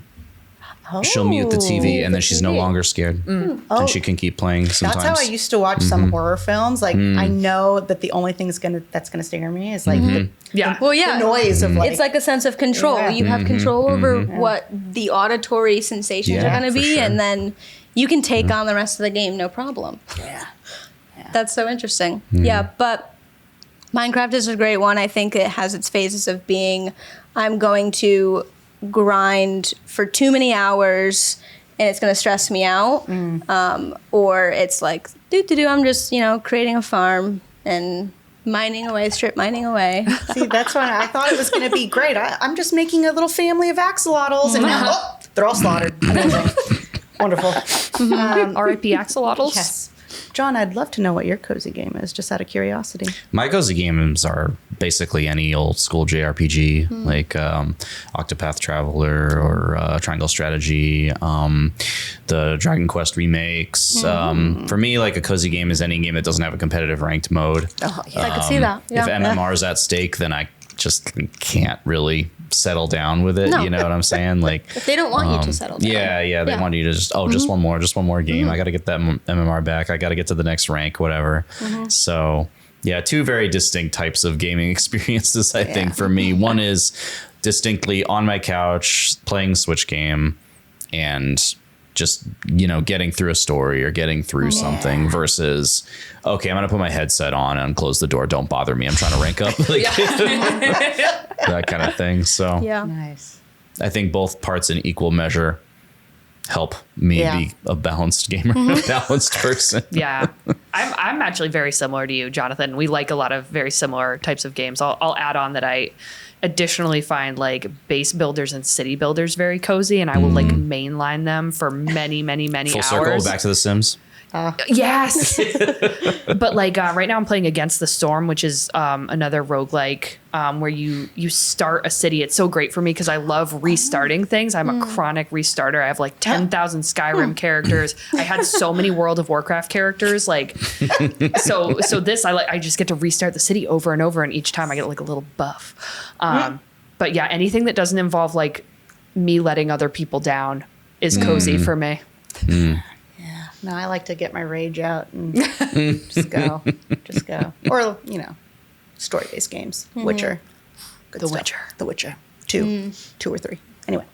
She'll mute the TV and then she's no longer scared. And she can keep playing sometimes. That's how I used to watch some horror films. Like I know that the only thing that's gonna scare me is like the noise of like, it's like a sense of control. Yeah. You have control over what the auditory sensations are going to be, and then you can take on the rest of the game, no problem. yeah. That's so interesting. Yeah, but Minecraft is a great one. I think it has its phases of being, I'm going to grind for too many hours and it's going to stress me out. Or it's like, I'm just, creating a farm and mining away, strip mining away. See, that's why I thought it was going to be great. I'm just making a little family of axolotls and now they're all slaughtered. Amazing. Wonderful. R.I.P. axolotls. Yes. John, I'd love to know what your cozy game is, just out of curiosity. My cozy games are basically any old school JRPG, like Octopath Traveler or Triangle Strategy, the Dragon Quest remakes. For me, like a cozy game is any game that doesn't have a competitive ranked mode. Oh, yeah. I could see that. Yeah. If MMR is at stake, then I just can't really settle down with it. No. You know what I'm saying? Like If they don't want you to settle down. Yeah. They want you to just one more game. I got to get that MMR back. I got to get to the next rank, whatever. So yeah, 2 very distinct types of gaming experiences, I think, for me. One is distinctly on my couch playing Switch game and just, getting through a story or getting through something versus, okay, I'm going to put my headset on and close the door. Don't bother me. I'm trying to rank up. Like, that kind of thing. So Yeah. Nice. I think both parts in equal measure help me be a balanced gamer, a balanced person. Yeah. I'm actually very similar to you, Jonathan. We like a lot of very similar types of games. I'll add on that I additionally find like base builders and city builders very cozy, and I will like mainline them for many Full hours. circle, back to The Sims. Yes. But like right now I'm playing Against the Storm, which is another roguelike where you start a city. It's so great for me because I love restarting things. I'm a chronic restarter. I have like 10,000 Skyrim characters. I had so many World of Warcraft characters. Like, so this, I just get to restart the city over and over. And each time I get like a little buff. But yeah, anything that doesn't involve like me letting other people down is cozy for me. No, I like to get my rage out and just go. Or, story-based games. Witcher. Good stuff. Witcher. The Witcher. 2 or 3. Anyway.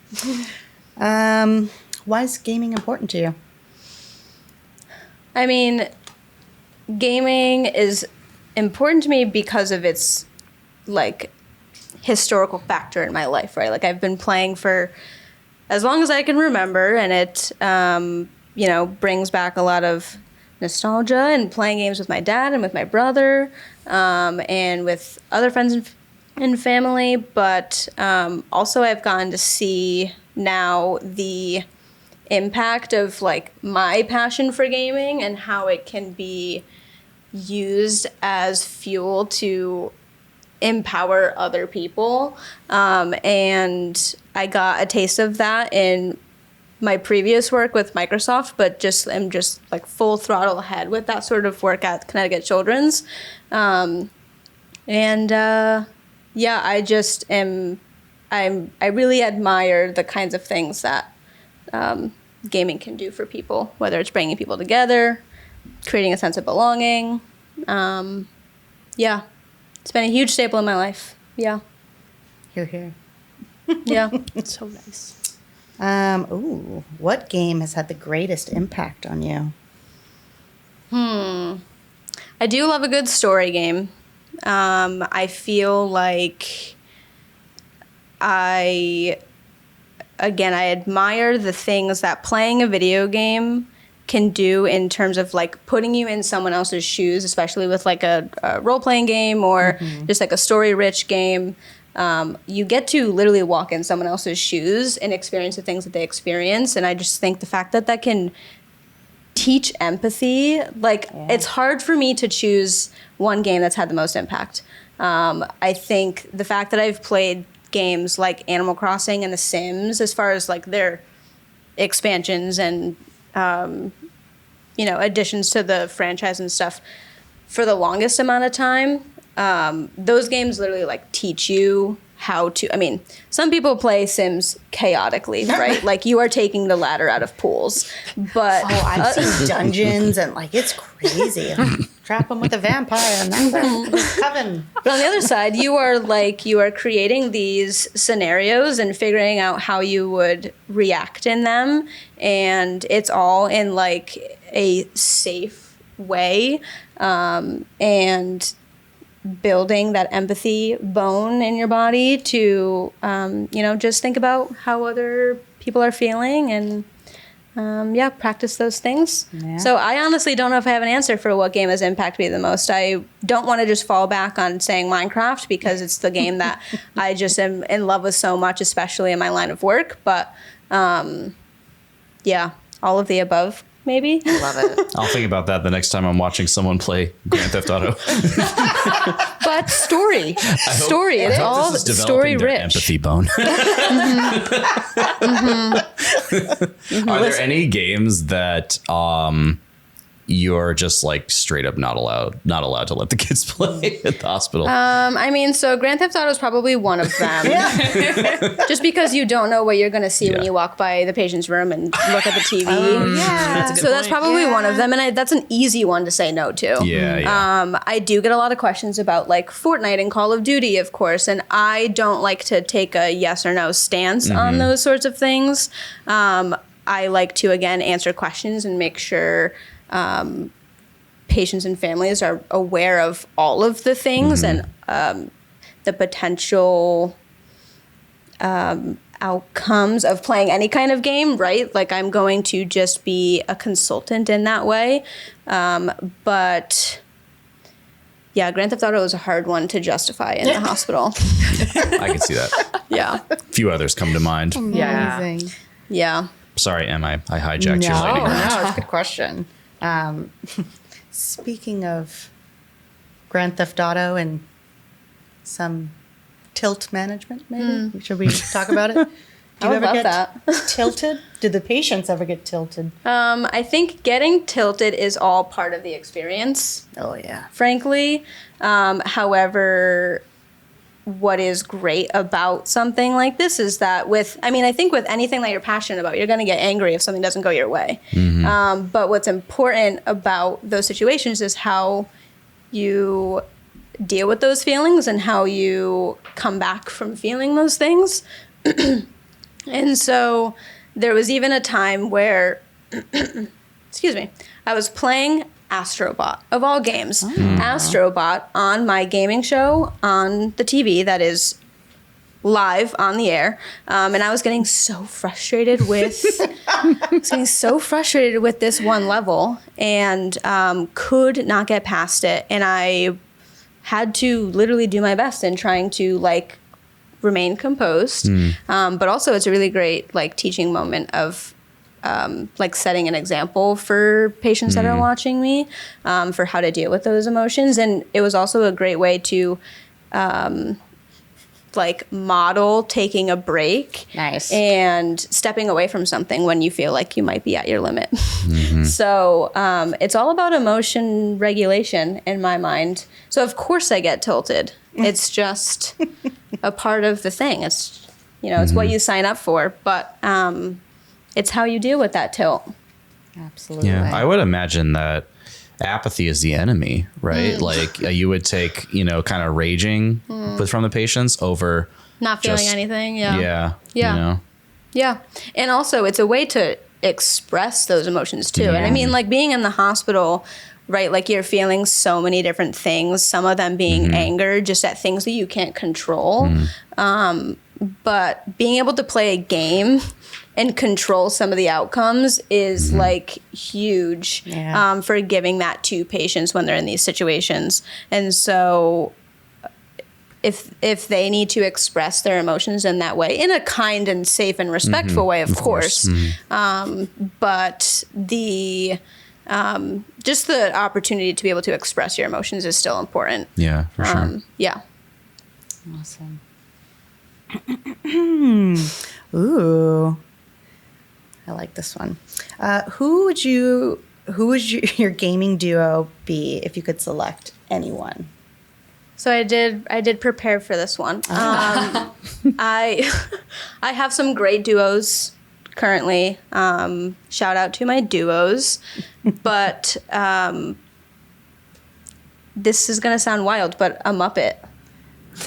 Why is gaming important to you? I mean, gaming is important to me because of its, like, historical factor in my life, right? Like I've been playing for as long as I can remember, and it, brings back a lot of nostalgia and playing games with my dad and with my brother, and with other friends and family. But also I've gotten to see now the impact of like my passion for gaming and how it can be used as fuel to empower other people. And I got a taste of that in my previous work with Microsoft, but I'm just like full throttle ahead with that sort of work at Connecticut Children's. I really admire the kinds of things that gaming can do for people, whether it's bringing people together, creating a sense of belonging. It's been a huge staple in my life. Yeah. Here. Yeah. It's so nice. What game has had the greatest impact on you? I do love a good story game. I feel like I admire the things that playing a video game can do in terms of like putting you in someone else's shoes, especially with like a role-playing game or just like a story-rich game. You get to literally walk in someone else's shoes and experience the things that they experience. And I just think the fact that can teach empathy, it's hard for me to choose one game that's had the most impact. I think the fact that I've played games like Animal Crossing and The Sims, as far as like their expansions and additions to the franchise and stuff, for the longest amount of time, those games literally like teach you how to, some people play Sims chaotically, right? Like you are taking the ladder out of pools, but I've seen dungeons and like it's crazy. Trap them with a vampire and that's their coven. But on the other side, you are creating these scenarios and figuring out how you would react in them, and it's all in like a safe way, and building that empathy bone in your body to, just think about how other people are feeling and, practice those things. Yeah. So I honestly don't know if I have an answer for what game has impacted me the most. I don't want to just fall back on saying Minecraft because it's the game that I just am in love with so much, especially in my line of work. But, all of the above. Maybe. Love it. I'll think about that the next time I'm watching someone play Grand Theft Auto. But story. It's all story rich. Empathy bone. Are there any games that you're just like straight up not allowed to let the kids play at the hospital? So Grand Theft Auto is probably one of them. Just because you don't know what you're going to see when you walk by the patient's room and look at the TV. That's probably one of them, and that's an easy one to say no to. Yeah. I do get a lot of questions about like Fortnite and Call of Duty, of course, and I don't like to take a yes or no stance on those sorts of things. I like to, again, answer questions and make sure patients and families are aware of all of the things and the potential outcomes of playing any kind of game, right? Like I'm going to just be a consultant in that way. But yeah, Grand Theft Auto is a hard one to justify in the hospital. I can see that. Yeah. A few others come to mind. Amazing. Yeah. Sorry, Em, I hijacked your lady. No, it's a good question. Speaking of Grand Theft Auto and some tilt management, maybe should we talk about it? Do you ever get tilted? Did the patients ever get tilted? I think getting tilted is all part of the experience. Oh yeah. Frankly, however, what is great about something like this is that I think with anything that you're passionate about, you're going to get angry if something doesn't go your way. But what's important about those situations is how you deal with those feelings and how you come back from feeling those things. And so there was even a time where, I was playing Astrobot, of all games. Astrobot on my gaming show on the TV that is live on the air, and I was getting so frustrated with this one level, and could not get past it, and I had to literally do my best in trying to like remain composed, but also it's a really great like teaching moment of like setting an example for patients that are watching me, for how to deal with those emotions. And it was also a great way to like model taking a break. Nice. And stepping away from something when you feel like you might be at your limit. So it's all about emotion regulation in my mind. So of course I get tilted. It's just a part of the thing. It's, you know, it's what you sign up for, but it's how you deal with that tilt. Absolutely. Yeah, I would imagine that apathy is the enemy, right? Like you would take, you know, kind of raging from the patients over Not feeling anything. Yeah. Yeah. Yeah. You know? Yeah. And also it's a way to express those emotions too. And I mean, like being in the hospital, right? Like you're feeling so many different things, some of them being anger just at things that you can't control. But being able to play a game and control some of the outcomes is like huge for giving that to patients when they're in these situations. And so if they need to express their emotions in that way, in a kind and safe and respectful way, of course. But the just the opportunity to be able to express your emotions is still important. Yeah, for sure. Yeah. Awesome. Ooh, I like this one. Who would your gaming duo be if you could select anyone? So I did prepare for this one. I have some great duos currently. Shout out to my duos, but this is gonna sound wild, but a Muppet.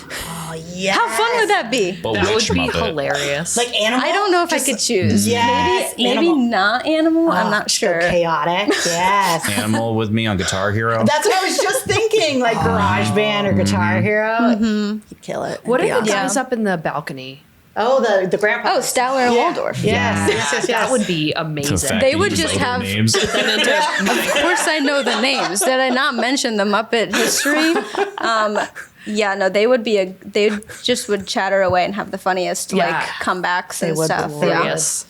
Oh yeah. How fun would that be? But That would which be Muppet? hilarious. Like animal? I don't know if I could choose. Yes, maybe animal. not animal. I'm not sure. So chaotic. Yes. Animal with me on Guitar Hero. That's what I was just thinking. Like Garage Band or Guitar Hero. You'd kill it. What are It'd the be awesome. guys up in the balcony? Oh, the grandpa. Oh, Statler and Waldorf. Yes. That would be The amazing. fact They that would you just know their have- names. Of course I know the names. Did I not mention the Muppet history? Yeah, no, they would just would chatter away and have the funniest like comebacks and would. stuff. They Yeah. Yes.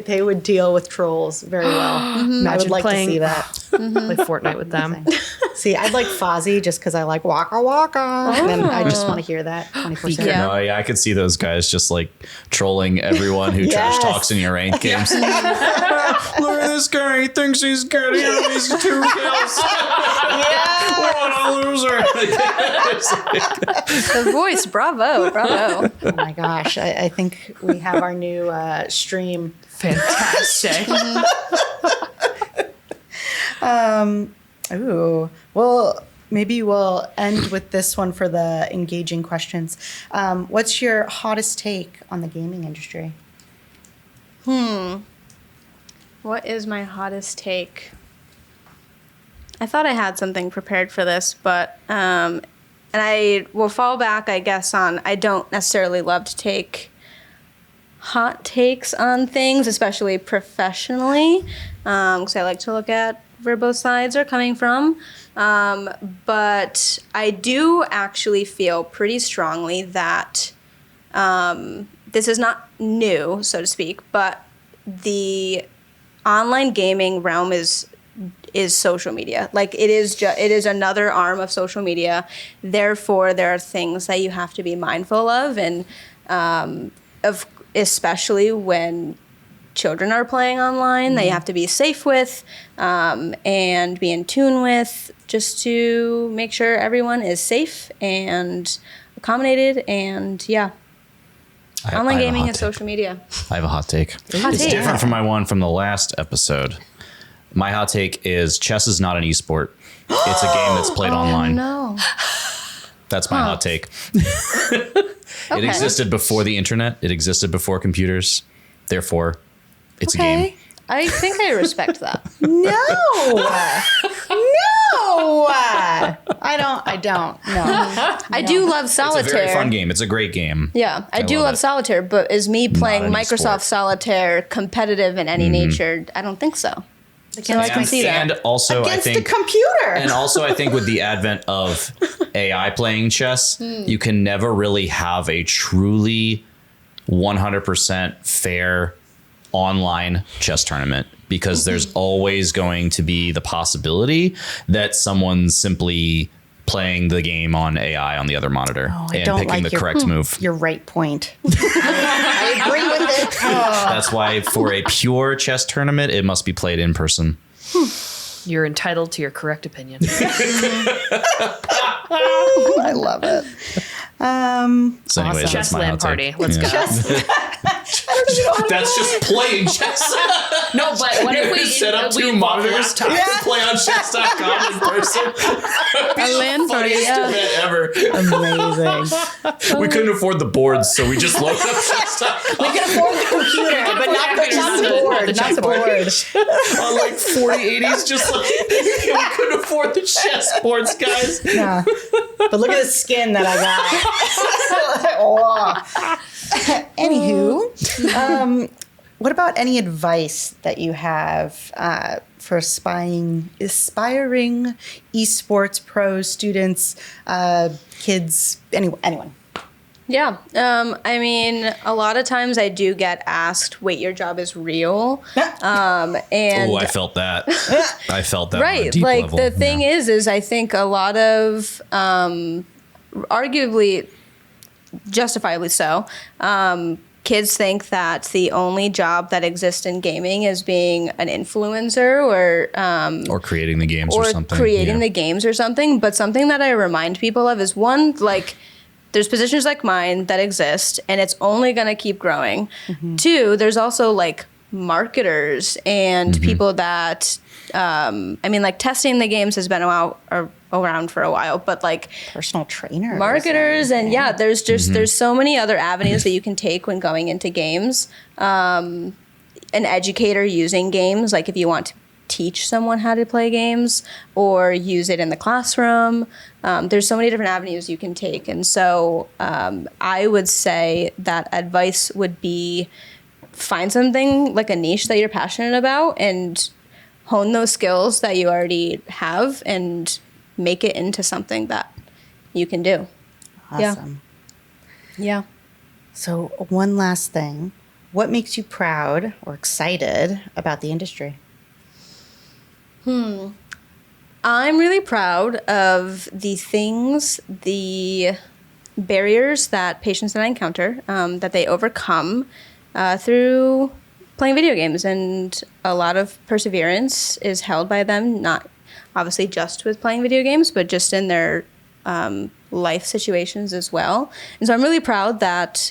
They would deal with trolls very well. I would Imagine like playing- to see that. Play Fortnite with them. See, I'd like Fozzie just because I like Waka Waka. And I just want to hear that 24/7. Yeah. No, yeah, I could see those guys just like trolling everyone who trash Yes. talks in your ranked games. Look at this guy. He thinks he's getting these 2 kills. What a loser. The voice, bravo. Oh my gosh. I think we have our new stream. Fantastic. Ooh. Well, maybe we'll end with this one for the engaging questions. What's your hottest take on the gaming industry? What is my hottest take? I thought I had something prepared for this, but and I will fall back, I guess, on I don't necessarily love to take hot takes on things, especially professionally, because I like to look at where both sides are coming from. But I do actually feel pretty strongly that this is not new, so to speak, but the online gaming realm is social media. Like it is another arm of social media. Therefore, there are things that you have to be mindful of, and especially when children are playing online, that you have to be safe with and be in tune with, just to make sure everyone is safe and accommodated. And online gaming is social media. I have a hot take. Hot It's take. different from my one from the last episode. My hot take is chess is not an esport. It's a game that's played online. No. That's my hot take. It existed before the internet. It existed before computers. Therefore, it's a game. I think I respect that. No. No. No, I don't. No, I do love It's solitaire. a very fun game. It's a great game. Yeah, I do love love it. solitaire, but is me playing an Microsoft esport. Solitaire competitive in any nature? I don't think so. So I can see that. And also, against I think, the computer. and also, I think with the advent of AI playing chess, you can never really have a truly 100% fair online chess tournament because there's always going to be the possibility that someone's simply playing the game on AI on the other monitor I and don't picking like the correct move. Your right point. I agree with it. That's why for a pure chess tournament, it must be played in person. You're entitled to your correct opinion. I love it. So anyways, Chess that's my LAN hot take. party. Let's go. That's just playing chess. No, but what if we set up we two involve monitors to laptops? play on chess.com in person? A LAN party, yeah. Event ever. Amazing. We couldn't afford the boards, so we just loaded up chess.com We can afford the computer, but not the board. Not the board. on like 4080s, just like we couldn't afford the chess boards, guys. Yeah. But look at the skin that I got. Oh. Anywho, what about any advice that you have for aspiring esports pros, students, kids, anyone? Yeah. I mean, a lot of times I do get asked, wait, your job is real. And Oh, I felt that. I felt that. On a right. deep Like level. the thing Yeah. is I think a lot of, arguably, justifiably so, kids think that the only job that exists in gaming is being an influencer or creating the games or something. creating Yeah. the games or something. But something that I remind people of is one, like, there's positions like mine that exist and it's only going to keep growing. Two, there's also like marketers and people that, I mean, like testing the games has been around for a while, but like Personal trainers. marketers and yeah, there's just there's so many other avenues that you can take when going into games. An educator using games, like if you want to teach someone how to play games or use it in the classroom, there's so many different avenues you can take. And so I would say that advice would be find something like a niche that you're passionate about and hone those skills that you already have and make it into something that you can do. Awesome. Yeah. So one last thing. What makes you proud or excited about the industry? I'm really proud of the things, the barriers that patients that I encounter, that they overcome through playing video games. And a lot of perseverance is held by them, not obviously just with playing video games, but just in their life situations as well. And so I'm really proud that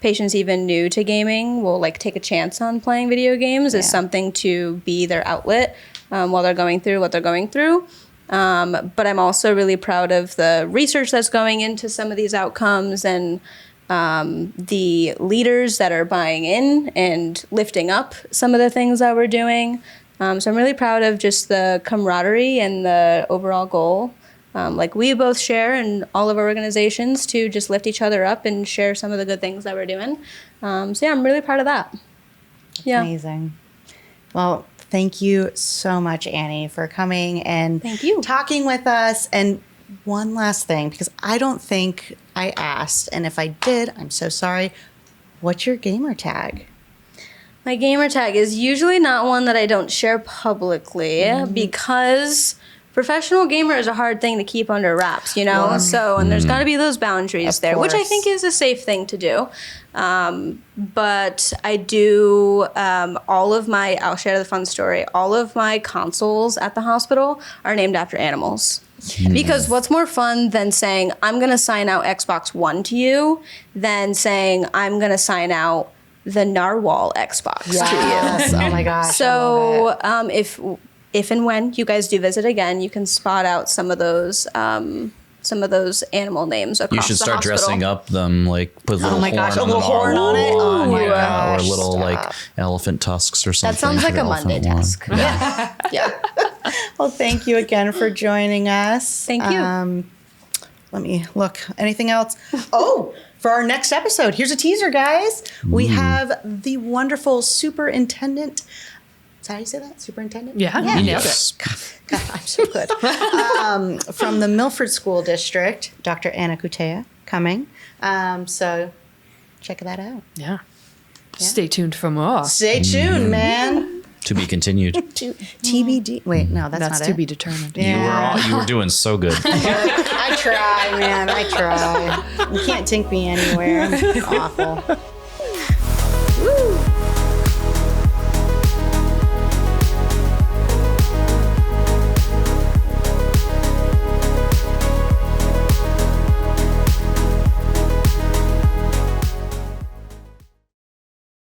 patients even new to gaming will like take a chance on playing video games as something to be their outlet while they're going through what they're going through. But I'm also really proud of the research that's going into some of these outcomes and the leaders that are buying in and lifting up some of the things that we're doing. So I'm really proud of just the camaraderie and the overall goal. Like we both share in all of our organizations to just lift each other up and share some of the good things that we're doing. So yeah, I'm really proud of that. Yeah. Amazing. Well, thank you so much, Annie, for coming and Thank you. talking with us. And one last thing, because I don't think I asked, and if I did, I'm so sorry. What's your gamer tag? My gamer tag is usually not one that I don't share publicly because professional gamer is a hard thing to keep under wraps, you know? So, and there's got to be those boundaries Of there, which I course. think is a safe thing to do. But I do I'll share the fun story. All of my consoles at the hospital are named after animals. Because what's more fun than saying, I'm going to sign out Xbox One to you, than saying, I'm going to sign out the Narwhal Xbox to you. Yes. Oh my gosh. So if and when you guys do visit again, you can spot out some of those animal names across You should the start hospital. dressing up them, like put little my gosh, horn a on little horn on it? narwhal. Oh my Yeah, gosh, or little stop. like elephant tusks or something. That sounds for like the a Monday elephant one. task. Yeah. Well, thank you again for joining us. Thank you. Let me look. Anything else? Oh, for our next episode, here's a teaser, guys. We have the wonderful superintendent. Is that how you say that? Superintendent? Yeah, you nailed it. God, I'm so good. From the Milford School District, Dr. Anna Kutea coming. So check that out. Yeah. Stay tuned for more. Stay tuned, man. To be continued. TBD. Wait, no, that's not to it. be determined. Yeah. You were doing so good. I try, man. I try. You can't take me anywhere. I'm awful.